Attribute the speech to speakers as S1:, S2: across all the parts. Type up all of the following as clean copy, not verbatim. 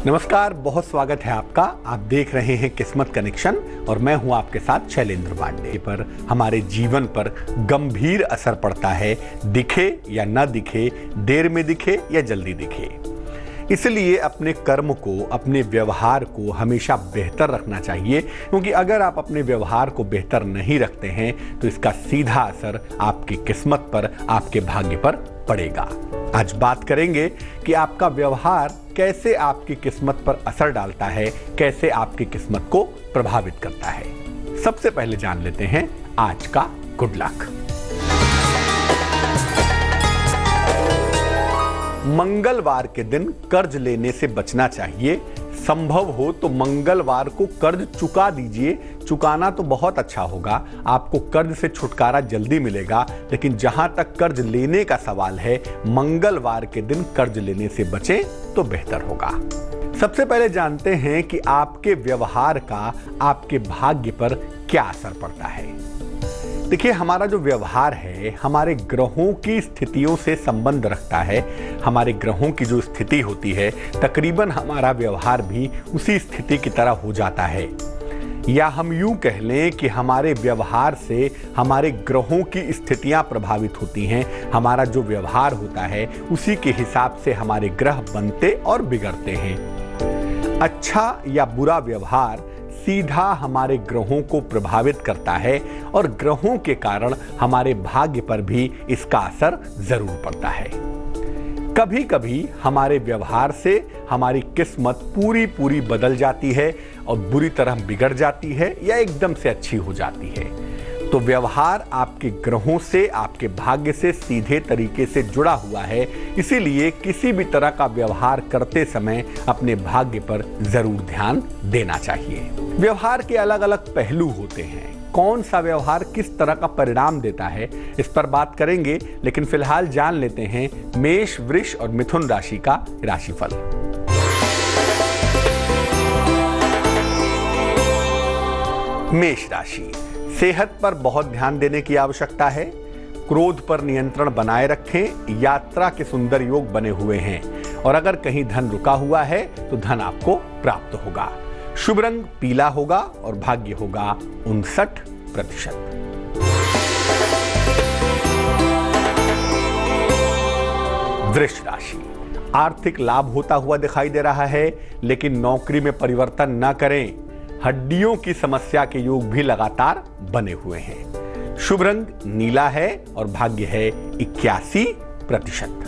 S1: नमस्कार, बहुत स्वागत है आपका। आप देख रहे हैं किस्मत कनेक्शन और मैं हूं आपके साथ शैलेंद्र पांडे। पर हमारे जीवन पर गंभीर असर पड़ता है, दिखे या न दिखे, देर में दिखे या जल्दी दिखे। इसलिए अपने कर्म को, अपने व्यवहार को हमेशा बेहतर रखना चाहिए, क्योंकि अगर आप अपने व्यवहार को बेहतर नहीं रखते हैं तो इसका सीधा असर आपकी किस्मत पर, आपके भाग्य पर पड़ेगा। आज बात करेंगे कि आपका व्यवहार कैसे आपकी किस्मत पर असर डालता है, कैसे आपकी किस्मत को प्रभावित करता है। सबसे पहले जान लेते हैं आज का गुड लक। मंगलवार के दिन कर्ज लेने से बचना चाहिए। संभव हो तो मंगलवार को कर्ज चुका दीजिए। चुकाना तो बहुत अच्छा होगा, आपको कर्ज से छुटकारा जल्दी मिलेगा, लेकिन जहां तक कर्ज लेने का सवाल है, मंगलवार के दिन कर्ज लेने से बचें तो बेहतर होगा। सबसे पहले जानते हैं कि आपके व्यवहार का आपके भाग्य पर क्या असर पड़ता है। देखिए, हमारा जो व्यवहार है हमारे ग्रहों की स्थितियों से संबंध रखता है। हमारे ग्रहों की जो स्थिति होती है, तकरीबन हमारा व्यवहार भी उसी स्थिति की तरह हो जाता है। या हम यूं कह लें कि हमारे व्यवहार से हमारे ग्रहों की स्थितियां प्रभावित होती हैं। हमारा जो व्यवहार होता है उसी के हिसाब से हमारे ग्रह बनते और बिगड़ते हैं। अच्छा या बुरा व्यवहार सीधा हमारे ग्रहों को प्रभावित करता है और ग्रहों के कारण हमारे भाग्य पर भी इसका असर जरूर पड़ता है। कभी कभी हमारे व्यवहार से हमारी किस्मत पूरी बदल जाती है और बुरी तरह बिगड़ जाती है या एकदम से अच्छी हो जाती है। तो व्यवहार आपके ग्रहों से, आपके भाग्य से सीधे तरीके से जुड़ा हुआ है। इसीलिए किसी भी तरह का व्यवहार करते समय अपने भाग्य पर जरूर ध्यान देना चाहिए। व्यवहार के अलग अलग पहलू होते हैं। कौन सा व्यवहार किस तरह का परिणाम देता है, इस पर बात करेंगे, लेकिन फिलहाल जान लेते हैं मेष, वृष और मिथुन राशि का राशिफल। मेष राशि, सेहत पर बहुत ध्यान देने की आवश्यकता है। क्रोध पर नियंत्रण बनाए रखें। यात्रा के सुंदर योग बने हुए हैं और अगर कहीं धन रुका हुआ है तो धन आपको प्राप्त होगा। शुभ रंग पीला होगा और भाग्य होगा 59%। वृष राशि, आर्थिक लाभ होता हुआ दिखाई दे रहा है, लेकिन नौकरी में परिवर्तन न करें। हड्डियों की समस्या के योग भी लगातार बने हुए हैं। शुभ रंग नीला है और भाग्य है 81%।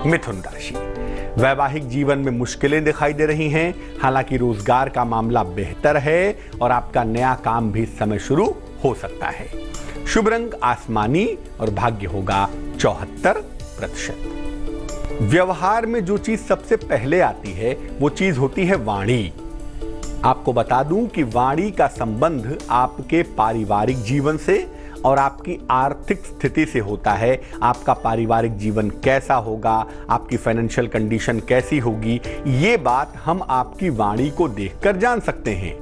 S1: मिथुन राशि, वैवाहिक जीवन में मुश्किलें दिखाई दे रही हैं। हालांकि रोजगार का मामला बेहतर है और आपका नया काम भी समय शुरू हो सकता है। शुभ रंग आसमानी और भाग्य होगा 74%। व्यवहार में जो चीज सबसे पहले आती है वो चीज होती है वाणी। आपको बता दूं कि वाणी का संबंध आपके पारिवारिक जीवन से और आपकी आर्थिक स्थिति से होता है। आपका पारिवारिक जीवन कैसा होगा, आपकी फाइनेंशियल कंडीशन कैसी होगी, ये बात हम आपकी वाणी को देखकर जान सकते हैं।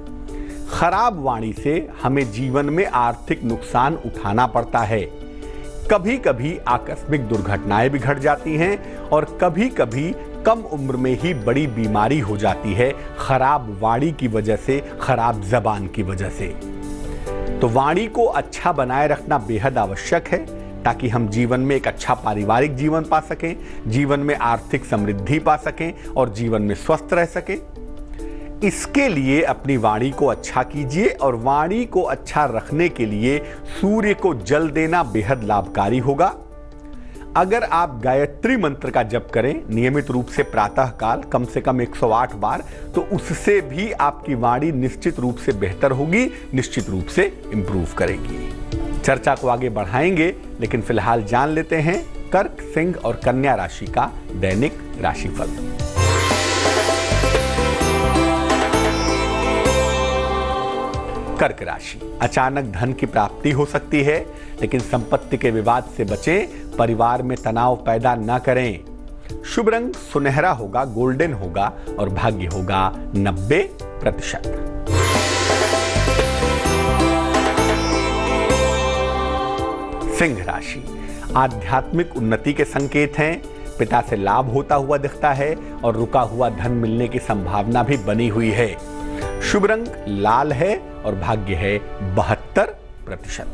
S1: खराब वाणी से हमें जीवन में आर्थिक नुकसान उठाना पड़ता है। कभी कभी आकस्मिक दुर्घटनाएं भी घट जाती हैं और कभी कभी कम उम्र में ही बड़ी बीमारी हो जाती है, खराब वाणी की वजह से, खराब जबान की वजह से। तो वाणी को अच्छा बनाए रखना बेहद आवश्यक है, ताकि हम जीवन में एक अच्छा पारिवारिक जीवन पा सकें, जीवन में आर्थिक समृद्धि पा सकें और जीवन में स्वस्थ रह सकें। इसके लिए अपनी वाणी को अच्छा कीजिए और वाणी को अच्छा रखने के लिए सूर्य को जल देना बेहद लाभकारी होगा। अगर आप गायत्री मंत्र का जप करें नियमित रूप से प्रातःकाल कम से कम 108 बार, तो उससे भी आपकी वाणी निश्चित रूप से बेहतर होगी, निश्चित रूप से इंप्रूव करेगी। चर्चा को आगे बढ़ाएंगे, लेकिन फिलहाल जान लेते हैं कर्क, सिंह और कन्या राशि का दैनिक राशिफल। कर्क राशि, अचानक धन की प्राप्ति हो सकती है, लेकिन संपत्ति के विवाद से बचें। परिवार में तनाव पैदा न करें। शुभ रंग सुनहरा होगा, गोल्डन होगा और भाग्य होगा 90%। सिंह राशि, आध्यात्मिक उन्नति के संकेत हैं। पिता से लाभ होता हुआ दिखता है और रुका हुआ धन मिलने की संभावना भी बनी हुई है। शुभ रंग लाल है और भाग्य है 72%।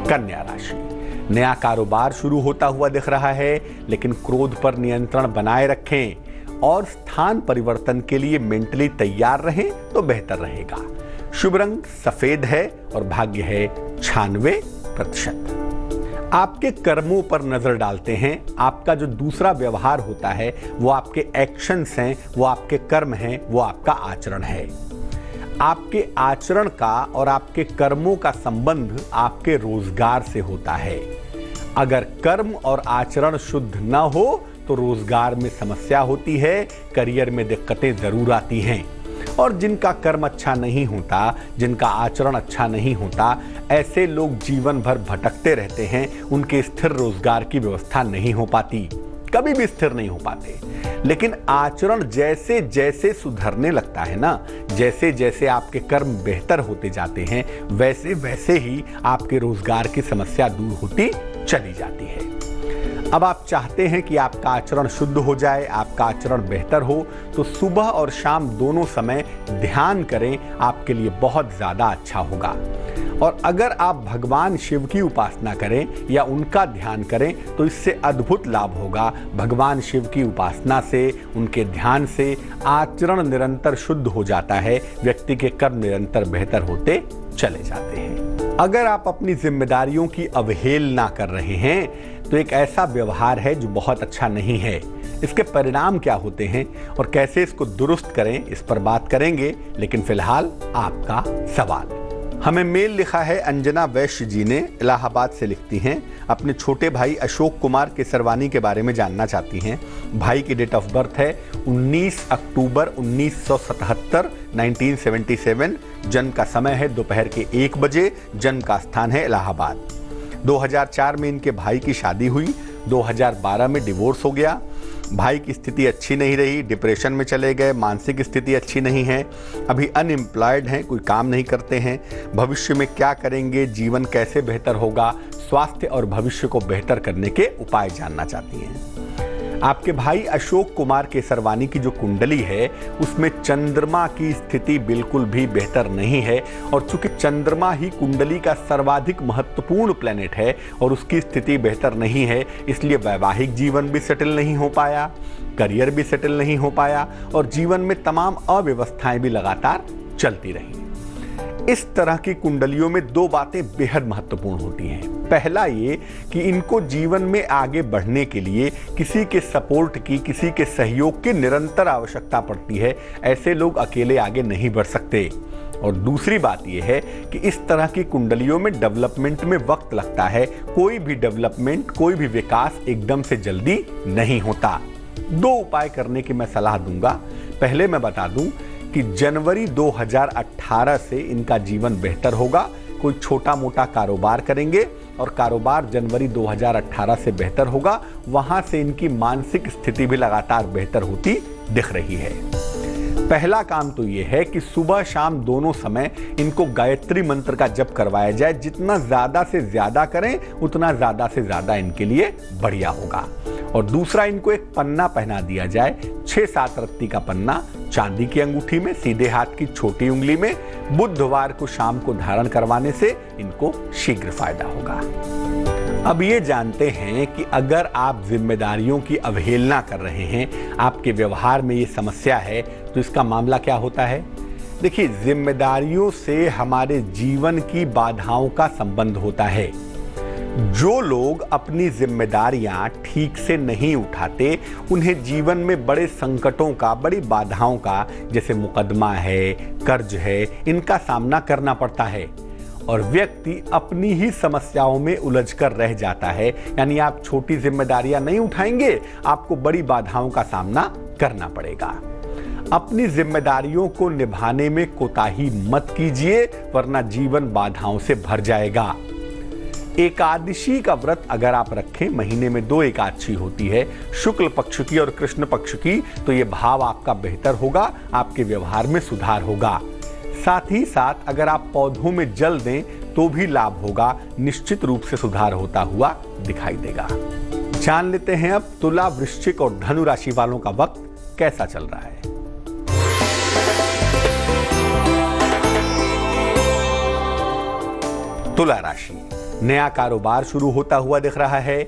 S1: कन्या राशि, नया कारोबार शुरू होता हुआ दिख रहा है, लेकिन क्रोध पर नियंत्रण बनाए रखें और स्थान परिवर्तन के लिए मेंटली तैयार रहें तो बेहतर रहेगा। शुभ रंग सफेद है और भाग्य है 96%। आपके कर्मों पर नजर डालते हैं। आपका जो दूसरा व्यवहार होता है वो आपके एक्शंस हैं, वो आपके कर्म हैं, वो आपका आचरण है। आपके आचरण का और आपके कर्मों का संबंध आपके रोजगार से होता है। अगर कर्म और आचरण शुद्ध न हो तो रोजगार में समस्या होती है, करियर में दिक्कतें जरूर आती हैं। और जिनका कर्म अच्छा नहीं होता, जिनका आचरण अच्छा नहीं होता, ऐसे लोग जीवन भर भटकते रहते हैं। उनके स्थिर रोजगार की व्यवस्था नहीं हो पाती, कभी भी स्थिर नहीं हो पाते। लेकिन आचरण जैसे जैसे सुधरने लगता है ना, जैसे जैसे आपके कर्म बेहतर होते जाते हैं, वैसे वैसे ही आपके रोजगार की समस्या दूर होती चली जाती है। अब आप चाहते हैं कि आपका आचरण शुद्ध हो जाए, आपका आचरण बेहतर हो, तो सुबह और शाम दोनों समय ध्यान करें, आपके लिए बहुत ज्यादा अच्छा होगा। और अगर आप भगवान शिव की उपासना करें या उनका ध्यान करें तो इससे अद्भुत लाभ होगा। भगवान शिव की उपासना से, उनके ध्यान से आचरण निरंतर शुद्ध हो जाता है, व्यक्ति के कर्म निरंतर बेहतर होते चले जाते हैं। अगर आप अपनी जिम्मेदारियों की अवहेलना कर रहे हैं तो एक ऐसा व्यवहार है जो बहुत अच्छा नहीं है। इसके परिणाम क्या होते हैं और कैसे इसको दुरुस्त करें, इस पर बात करेंगे। लेकिन फिलहाल आपका सवाल। हमें मेल लिखा है अंजना वैश्य जी ने, इलाहाबाद से लिखती हैं, अपने छोटे भाई अशोक कुमार केसरवानी के बारे में जानना चाहती हैं। भाई की डेट ऑफ बर्थ है 19 अक्टूबर 1977 1977। जन्म का समय है दोपहर के 1 बजे। जन्म का स्थान है इलाहाबाद। 2004 में इनके भाई की शादी हुई। 2012 में डिवोर्स हो गया। भाई की स्थिति अच्छी नहीं रही, डिप्रेशन में चले गए, मानसिक स्थिति अच्छी नहीं है, अभी अनएम्प्लॉयड हैं, कोई काम नहीं करते हैं। भविष्य में क्या करेंगे, जीवन कैसे बेहतर होगा, स्वास्थ्य और भविष्य को बेहतर करने के उपाय जानना चाहती हैं। आपके भाई अशोक कुमार केसरवानी की जो कुंडली है उसमें चंद्रमा की स्थिति बिल्कुल भी बेहतर नहीं है। और चूंकि चंद्रमा ही कुंडली का सर्वाधिक महत्वपूर्ण प्लेनेट है और उसकी स्थिति बेहतर नहीं है, इसलिए वैवाहिक जीवन भी सेटल नहीं हो पाया, करियर भी सेटल नहीं हो पाया और जीवन में तमाम अव्यवस्थाएं भी लगातार चलती रही। इस तरह की कुंडलियों में 2 बातें बेहद महत्वपूर्ण होती हैं। पहला ये कि इनको जीवन में आगे बढ़ने के लिए किसी के सपोर्ट की, किसी के सहयोग की निरंतर आवश्यकता पड़ती है। ऐसे लोग अकेले आगे नहीं बढ़ सकते। और दूसरी बात यह है कि इस तरह की कुंडलियों में डेवलपमेंट में वक्त लगता है। कोई भी डेवलपमेंट, कोई भी विकास एकदम से जल्दी नहीं होता। 2 उपाय करने की मैं सलाह दूंगा। पहले मैं बता दूं कि जनवरी 2018 से इनका जीवन बेहतर होगा। कोई छोटा मोटा कारोबार करेंगे और कारोबार जनवरी 2018 से बेहतर होगा। वहां से इनकी मानसिक स्थिति भी लगातार बेहतर होती दिख रही है। पहला काम तो यह है कि सुबह शाम दोनों समय इनको गायत्री मंत्र का जप करवाया जाए। जितना ज्यादा से ज्यादा करें उतना ज्यादा से ज्यादा इनके लिए बढ़िया होगा। और दूसरा, इनको एक पन्ना पहना दिया जाए, 6-7 रत्ती का पन्ना, चांदी की अंगूठी में, सीधे हाथ की छोटी उंगली में। बुधवार को शाम को धारण करवाने से इनको शीघ्र फायदा होगा। अब ये जानते हैं कि अगर आप जिम्मेदारियों की अवहेलना कर रहे हैं, आपके व्यवहार में ये समस्या है, तो इसका मामला क्या होता है। देखिए, जिम्मेदारियों से हमारे जीवन की बाधाओं का संबंध होता है। जो लोग अपनी जिम्मेदारियां ठीक से नहीं उठाते, उन्हें जीवन में बड़े संकटों का, बड़ी बाधाओं का, जैसे मुकदमा है, कर्ज है, इनका सामना करना पड़ता है और व्यक्ति अपनी ही समस्याओं में उलझकर रह जाता है। यानी आप छोटी जिम्मेदारियां नहीं उठाएंगे, आपको बड़ी बाधाओं का सामना करना पड़ेगा। अपनी जिम्मेदारियों को निभाने में कोताही मत कीजिए, वरना जीवन बाधाओं से भर जाएगा। एकादशी का व्रत अगर आप रखें, महीने में 2 एकादशी होती है, शुक्ल पक्ष की और कृष्ण पक्ष की, तो ये भाव आपका बेहतर होगा, आपके व्यवहार में सुधार होगा। साथ ही साथ अगर आप पौधों में जल दें तो भी लाभ होगा, निश्चित रूप से सुधार होता हुआ दिखाई देगा। जान लेते हैं अब तुला, वृश्चिक और धनु राशि वालों का वक्त कैसा चल रहा है। तुला राशि, नया कारोबार शुरू होता हुआ दिख रहा है।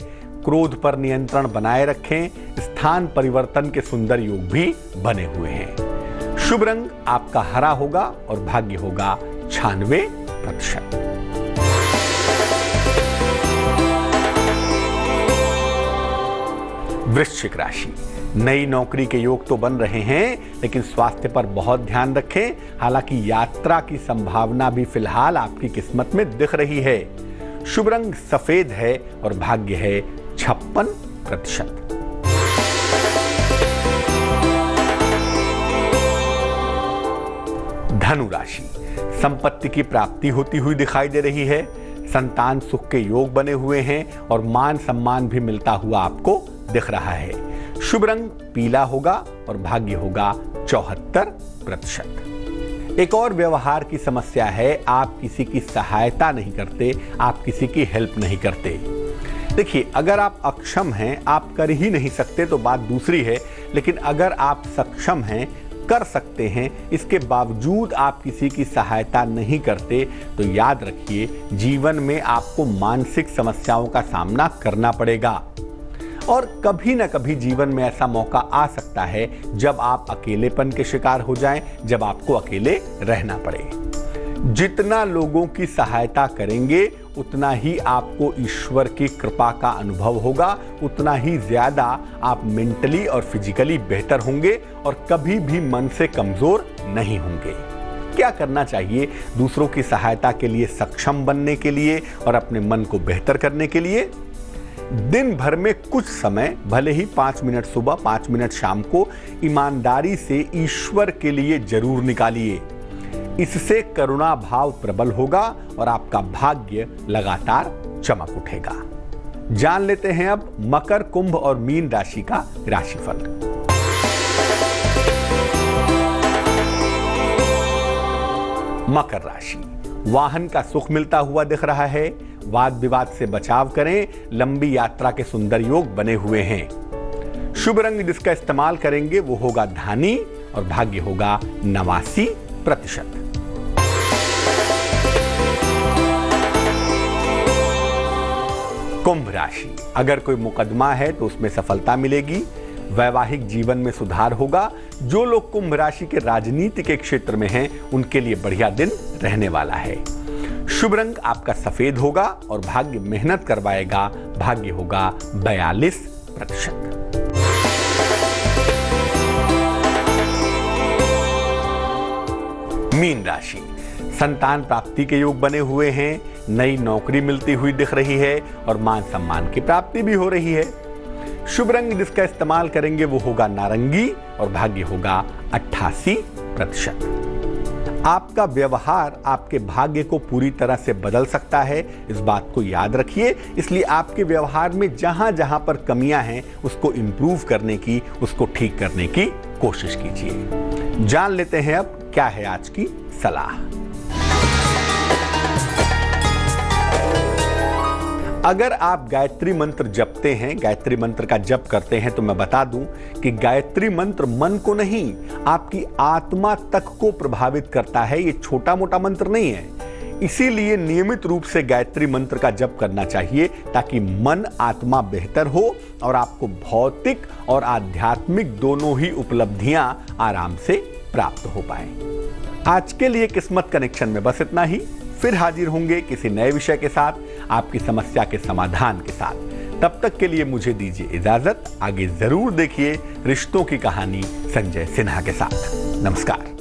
S1: क्रोध पर नियंत्रण बनाए रखें। स्थान परिवर्तन के सुंदर योग भी बने हुए हैं। शुभ रंग आपका हरा होगा और भाग्य होगा 96%। वृश्चिक राशि, नई नौकरी के योग तो बन रहे हैं, लेकिन स्वास्थ्य पर बहुत ध्यान रखें। हालांकि यात्रा की संभावना भी फिलहाल आपकी किस्मत में दिख रही है। शुभ रंग सफेद है और भाग्य है 56%। धनु राशि, संपत्ति की प्राप्ति होती हुई दिखाई दे रही है। संतान सुख के योग बने हुए हैं और मान सम्मान भी मिलता हुआ आपको दिख रहा है। शुभ रंग पीला होगा और भाग्य होगा 74%। एक और व्यवहार की समस्या है, आप किसी की सहायता नहीं करते, आप किसी की हेल्प नहीं करते। देखिए, अगर आप अक्षम हैं, आप कर ही नहीं सकते तो बात दूसरी है, लेकिन अगर आप सक्षम हैं, कर सकते हैं, इसके बावजूद आप किसी की सहायता नहीं करते, तो याद रखिए जीवन में आपको मानसिक समस्याओं का सामना करना पड़ेगा। और कभी ना कभी जीवन में ऐसा मौका आ सकता है जब आप अकेलेपन के शिकार हो जाएं, जब आपको अकेले रहना पड़े। जितना लोगों की सहायता करेंगे उतना ही आपको ईश्वर की कृपा का अनुभव होगा, उतना ही ज्यादा आप मेंटली और फिजिकली बेहतर होंगे और कभी भी मन से कमजोर नहीं होंगे। क्या करना चाहिए दूसरों की सहायता के लिए, सक्षम बनने के लिए और अपने मन को बेहतर करने के लिए? दिन भर में कुछ समय, भले ही 5 मिनट सुबह 5 मिनट शाम को, ईमानदारी से ईश्वर के लिए जरूर निकालिए। इससे करुणा भाव प्रबल होगा और आपका भाग्य लगातार चमक उठेगा। जान लेते हैं अब मकर, कुंभ और मीन राशि का राशिफल। मकर राशि, वाहन का सुख मिलता हुआ दिख रहा है। वाद विवाद से बचाव करें। लंबी यात्रा के सुंदर योग बने हुए हैं। शुभ रंग जिसका इस्तेमाल करेंगे वो होगा धानी और भाग्य होगा 89%। कुंभ राशि, अगर कोई मुकदमा है तो उसमें सफलता मिलेगी। वैवाहिक जीवन में सुधार होगा। जो लोग कुंभ राशि के राजनीति के क्षेत्र में हैं, उनके लिए बढ़िया दिन रहने वाला है। शुभ रंग आपका सफेद होगा और भाग्य मेहनत करवाएगा। भाग्य होगा 42%। मीन राशि, संतान प्राप्ति के योग बने हुए हैं। नई नौकरी मिलती हुई दिख रही है और मान सम्मान की प्राप्ति भी हो रही है। शुभ रंग जिसका इस्तेमाल करेंगे वो होगा नारंगी और भाग्य होगा 88%। आपका व्यवहार आपके भाग्य को पूरी तरह से बदल सकता है, इस बात को याद रखिए। इसलिए आपके व्यवहार में जहां जहां पर कमियां हैं उसको इंप्रूव करने की, उसको ठीक करने की कोशिश कीजिए। जान लेते हैं अब क्या है आज की सलाह। अगर आप गायत्री मंत्र जपते हैं, गायत्री मंत्र का जप करते हैं, तो मैं बता दूं कि गायत्री मंत्र मन को नहीं, आपकी आत्मा तक को प्रभावित करता है। ये छोटा मोटा मंत्र नहीं है। इसीलिए नियमित रूप से गायत्री मंत्र का जप करना चाहिए ताकि मन आत्मा बेहतर हो और आपको भौतिक और आध्यात्मिक दोनों ही उपलब्धियां आराम से प्राप्त हो पाए। आज के लिए किस्मत कनेक्शन में बस इतना ही। फिर हाजिर होंगे किसी नए विषय के साथ, आपकी समस्या के समाधान के साथ। तब तक के लिए मुझे दीजिए इजाजत। आगे जरूर देखिए रिश्तों की कहानी संजय सिन्हा के साथ। नमस्कार।